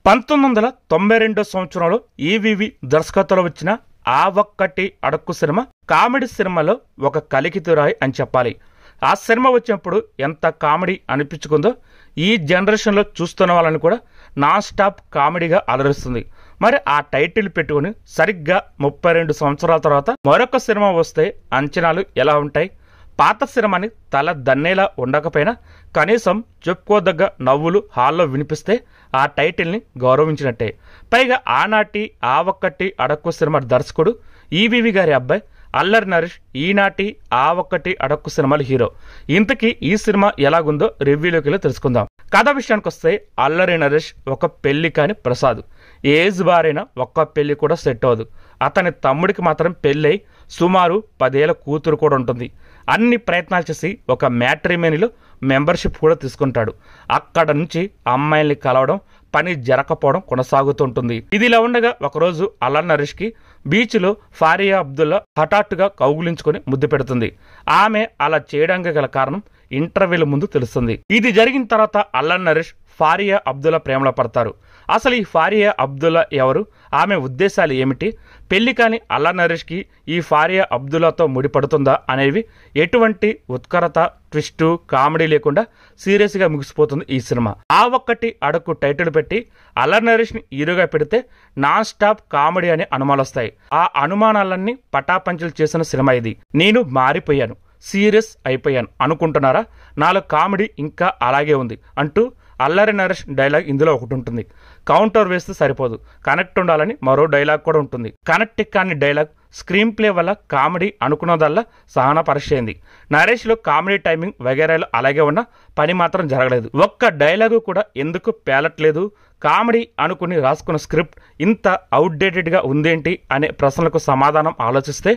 1992 సంవత్సరంలో ఈవీవి దర్శకత్వంలో వచ్చిన ఆ ఒక్కటి అడక్కు సినిమా కామెడీ సినిమాలో ఒక కలికితురాయి అని చెప్పాలి. ఆ సినిమా వచ్చినప్పుడు ఎంత కామెడీ అనిపించుకుందో ఈ జనరేషన్లో చూస్తున్న వాళ్ళని కూడా నాన్ స్టాప్ కామెడీగా అలరిస్తుంది. మరి ఆ టైటిల్ పెట్టుకుని సరిగ్గా 32 సంవత్సరాల తర్వాత మరొక సినిమా వస్తే అంచనాలు ఎలా ఉంటాయి? పాత సినిమాని తల దన్నేలా ఉండకపోయినా కనీసం చెప్పుకోదగ్గ నవ్వులు హాల్లో వినిపిస్తే ఆ టైటిల్ని గౌరవించినట్టే. పైగా ఆనాటి ఆ ఒక్కటి అడక్కు సినిమా దర్శకుడు ఈవీవి గారి అబ్బాయి అల్లరి నరేష్ ఈనాటి ఆ ఒక్కటి అడక్కు సినిమాల హీరో. ఇంతకీ ఈ సినిమా ఎలాగుందో రివ్యూలోకి తెలుసుకుందాం. కథ విషయానికి వస్తే అల్లరి నరేష్ ఒక పెళ్లి కాని ప్రసాద్. ఏజ్ బారైన ఒక్క పెళ్లి కూడా సెట్ అవ్వదు. అతని తమ్ముడికి మాత్రం పెళ్ళై సుమారు 10 ఏళ్ల కూతురు కూడా ఉంటుంది. అన్ని ప్రయత్నాలు చేసి ఒక మ్యాట్రిమోనీలో మెంబర్షిప్ కూడా తీసుకుంటాడు. అక్కడ నుంచి అమ్మాయిల్ని కలవడం, పని జరగకపోవడం కొనసాగుతుంటుంది. ఇదిలా ఉండగా ఒకరోజు అల్లరి నరేష్ కి బీచ్ లో ఫారియా అబ్దుల్లా హఠాత్తుగా కౌగులించుకుని ముద్దు పెడుతుంది. ఆమె అలా చేయడానికి గల కారణం ఇంటర్వ్యూల ముందు తెలుస్తుంది. ఇది జరిగిన తర్వాత అల్లరి నరేష్ ఫారియా అబ్దుల్లా ప్రేమలో పడతారు. అసలు ఈ ఫారియా అబ్దుల్లా ఎవరు, ఆమె ఉద్దేశాలు ఏమిటి, పెళ్లి కాని అల్లరి నరేష్ కి ఈ ఫారియా అబ్దుల్లాతో ముడిపడుతుందా అనేవి ఎటువంటి ఉత్కరత, ట్విస్టు, కామెడీ లేకుండా సీరియస్ గా ముగిసిపోతుంది ఈ సినిమా. ఆ ఒక్కటి అడక్కు టైటిల్ పెట్టి అల్లరి నరేష్ ని హీరోగా పెడితే నాన్ స్టాప్ కామెడీ అనే అనుమానాలు వస్తాయి. ఆ అనుమానాలన్నీ పటాపంచలు చేసిన సినిమా ఇది. నేను మారిపోయాను, సీరియస్ అయిపోయాను అనుకుంటున్నారా? నాలో కామెడీ ఇంకా అలాగే ఉంది అంటూ అల్లరి నరేష్ డైలాగ్ ఇందులో ఒకటి ఉంటుంది. కౌంటర్ వేస్తే సరిపోదు, కనెక్ట్ ఉండాలని మరో డైలాగ్ కూడా ఉంటుంది. కనెక్ట్ కాని డైలాగ్ స్క్రీన్ ప్లే వల్ల కామెడీ అనుకున్నదల్లా సహన పరిచయింది. నరేష్ లో కామెడీ టైమింగ్ వగేరాలు అలాగే ఉన్నా పని మాత్రం జరగలేదు. ఒక్క డైలాగు కూడా ఎందుకు పేలట్లేదు? కామెడీ అనుకుని రాసుకున్న స్క్రిప్ట్ ఇంత అవుట్డేటెడ్ గా ఉందేంటి అనే ప్రశ్నలకు సమాధానం ఆలోచిస్తే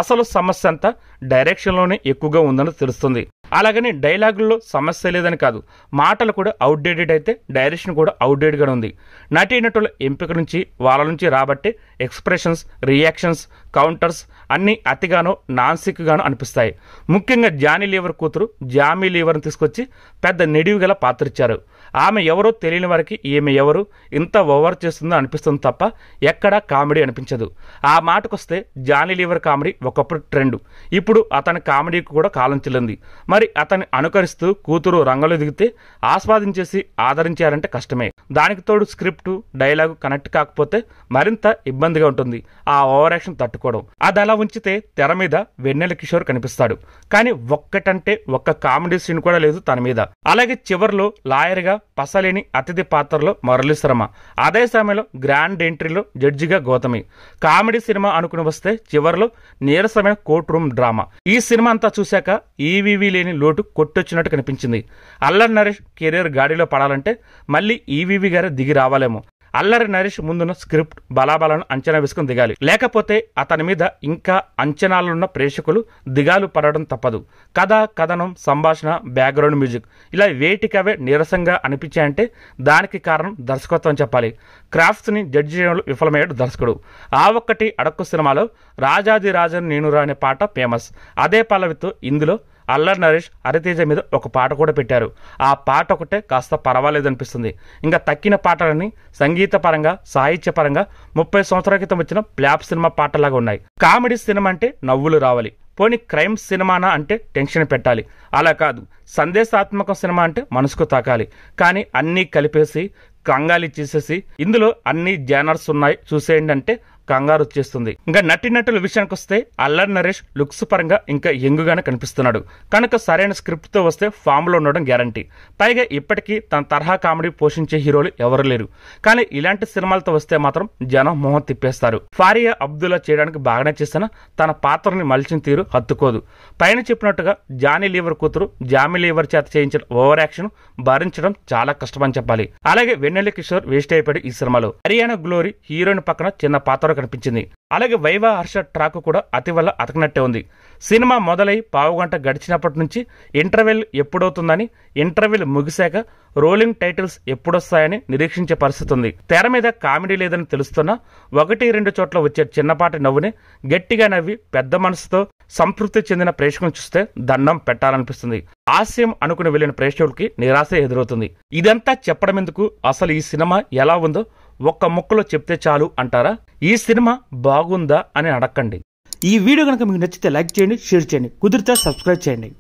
అసలు సమస్య అంతా డైరెక్షన్లోనే ఎక్కువగా ఉందని తెలుస్తుంది. అలాగని డైలాగుల్లో సమస్య లేదని కాదు, మాటలు కూడా అవుట్డేటెడ్ అయితే డైరెక్షన్ కూడా అవుట్డేటెడ్గా ఉంది. నటీనటుల ఎంపిక నుంచి వాళ్ళ నుంచి రాబట్టే ఎక్స్ప్రెషన్స్, రియాక్షన్స్, కౌంటర్స్ అన్నీ అతిగానో నాన్సిక్గానో అనిపిస్తాయి. ముఖ్యంగా జానీ లీవర్ కూతురు జామీ లీవర్ని తీసుకొచ్చి పెద్ద నిడివి గల పాత్ర ఇచ్చారు. ఆమె ఎవరో తెలియని వారికి ఈమె ఎవరు ఇంత ఓవర్ చేస్తుందో అనిపిస్తుంది తప్ప ఎక్కడా కామెడీ అనిపించదు. ఆ మాటకొస్తే జానీ లీవర్ కామెడీ ఒకప్పుడు ట్రెండ్, ఇప్పుడు అతని కామెడీకి కూడా కాలం చెల్లింది. మరి అతన్ని అనుకరిస్తూ కూతురు రంగంలో దిగితే ఆస్వాదించేసి ఆదరించారంటే కష్టమే. దానికి తోడు స్క్రిప్టు, డైలాగు కనెక్ట్ కాకపోతే మరింత ఇబ్బందిగా ఉంటుంది ఆ ఓవర్ యాక్షన్ తట్టుకోవడం. అది అలా ఉంచితే తెర మీద వెన్నెల కిషోర్ కనిపిస్తాడు, కానీ ఒక్కటంటే ఒక్క కామెడీ సీన్ కూడా లేదు తన మీద. అలాగే చివర్లో లాయర్గా పసలేని అతిథి పాత్రలో మురళీ శర్మ, అదే సమయంలో గ్రాండ్ ఎంట్రీలో జడ్జిగా గౌతమి. కామెడీ సినిమా అనుకుని వస్తే చివర్లో నీరసమైన కోర్ట్ రూమ్ డ్రామా. ఈ సినిమా అంతా చూశాక ఈవీవి లేని లోటు కొట్టొచ్చినట్టు కనిపించింది. అల్లరి నరేష్ కెరీర్ గాడిలో పడాలంటే మళ్ళీ ఈవీవి గారే దిగి రావాలేమో. అల్లరి నరేష్ ముందున్న స్క్రిప్ట్ బలాబలను అంచనా వేసుకుని దిగాలి, లేకపోతే అతని మీద ఇంకా అంచనాలున్న ప్రేక్షకులు దిగాలు పడడం తప్పదు. కథ, కథనం, సంభాషణ, బ్యాక్గ్రౌండ్ మ్యూజిక్ ఇలా వేటికవే నీరసంగా అనిపించాయంటే దానికి కారణం దర్శకత్వం చెప్పాలి. క్రాఫ్ట్స్ ని జడ్జి చేయడంలో విఫలమయ్యాడు దర్శకుడు. ఆ ఒక్కటి అడక్కు సినిమాలో రాజాది రాజన్ నేనురా అనే పాట ఫేమస్. అదే పల్లవితో ఇందులో అల్లరి నరేష్ హరితేజ మీద ఒక పాట కూడా పెట్టారు. ఆ పాట ఒకటే కాస్త పర్వాలేదనిపిస్తుంది. ఇంకా తక్కిన పాటలన్నీ సంగీత పరంగా, సాహిత్య పరంగా 30 సంవత్సరాల క్రితం వచ్చిన ప్లాప్ సినిమా పాటలాగా ఉన్నాయి. కామెడీ సినిమా అంటే నవ్వులు రావాలి, పోనీ క్రైమ్ సినిమానా అంటే టెన్షన్ పెట్టాలి. అలా కాదు, సందేశాత్మక సినిమా అంటే మనసుకు తాకాలి. కానీ అన్నీ కలిపేసి కంగాలి చేసేసి ఇందులో అన్ని జానర్స్ ఉన్నాయి చూసేయండి అంటే కంగారు వచ్చేస్తుంది. ఇంకా నటీనటుల విషయానికి వస్తే అల్లరి నరేష్ లుక్స్ పరంగా ఇంకా యంగుగానే కనిపిస్తున్నాడు కనుక సరైన స్క్రిప్ట్ తో వస్తే ఫామ్ లో ఉండడం గ్యారంటీ. పైగా ఇప్పటికీ తన తరహా కామెడీ పోషించే హీరోలు ఎవరు లేరు. కానీ ఇలాంటి సినిమాలతో వస్తే మాత్రం జనం మొహం తిప్పేస్తారు. ఫారియా అబ్దుల్లా చేయడానికి బాగానే చేసిన తన పాత్రని మలిచిన తీరు హత్తుకోదు. పైన చెప్పినట్టుగా జానీ లీవర్ కూతురు జామీ లీవర్ చేత చేయించిన ఓవర్ యాక్షన్ భరించడం చాలా కష్టమని చెప్పాలి. అలాగే వెన్నెల కిషోర్ వేస్ట్ అయిపోయాడు ఈ సినిమాలో. హరియానా గ్లోరీ హీరోయిన్ పక్కన చిన్న పాత్ర కనిపించింది. అలాగే వైవా హర్ష ట్రాక్ కూడా అతివల్ల అతకనట్టే ఉంది. సినిమా మొదలై పావుగంట గడిచినప్పటి నుంచి ఇంటర్వెల్ ఎప్పుడవుతుందని, ఇంటర్వెల్ ముగిశాక రోలింగ్ టైటిల్స్ ఎప్పుడొస్తాయని నిరీక్షించే పరిస్థితి ఉంది. తెర మీద కామెడీ లేదని తెలుస్తున్నా 1-2 చోట్ల వచ్చే చిన్నపాటి నవ్వుని గట్టిగా నవ్వి పెద్ద మనసుతో సంతృప్తి చెందిన ప్రేక్షకులను చూస్తే దండం పెట్టాలనిపిస్తుంది. హాస్యం అనుకుని వెళ్లిన ప్రేక్షకులకి నిరాశ ఎదురవుతుంది. ఇదంతా చెప్పడం ఎందుకు, అసలు ఈ సినిమా ఎలా ఉందో ఒక్క ముక్కలో చెప్తే చాలు అంటారా? ఈ సినిమా బాగుందా అని అడగండి. ఈ వీడియో కనుక మీకు నచ్చితే లైక్ చేయండి, షేర్ చేయండి, కుదిరితే సబ్స్క్రైబ్ చేయండి.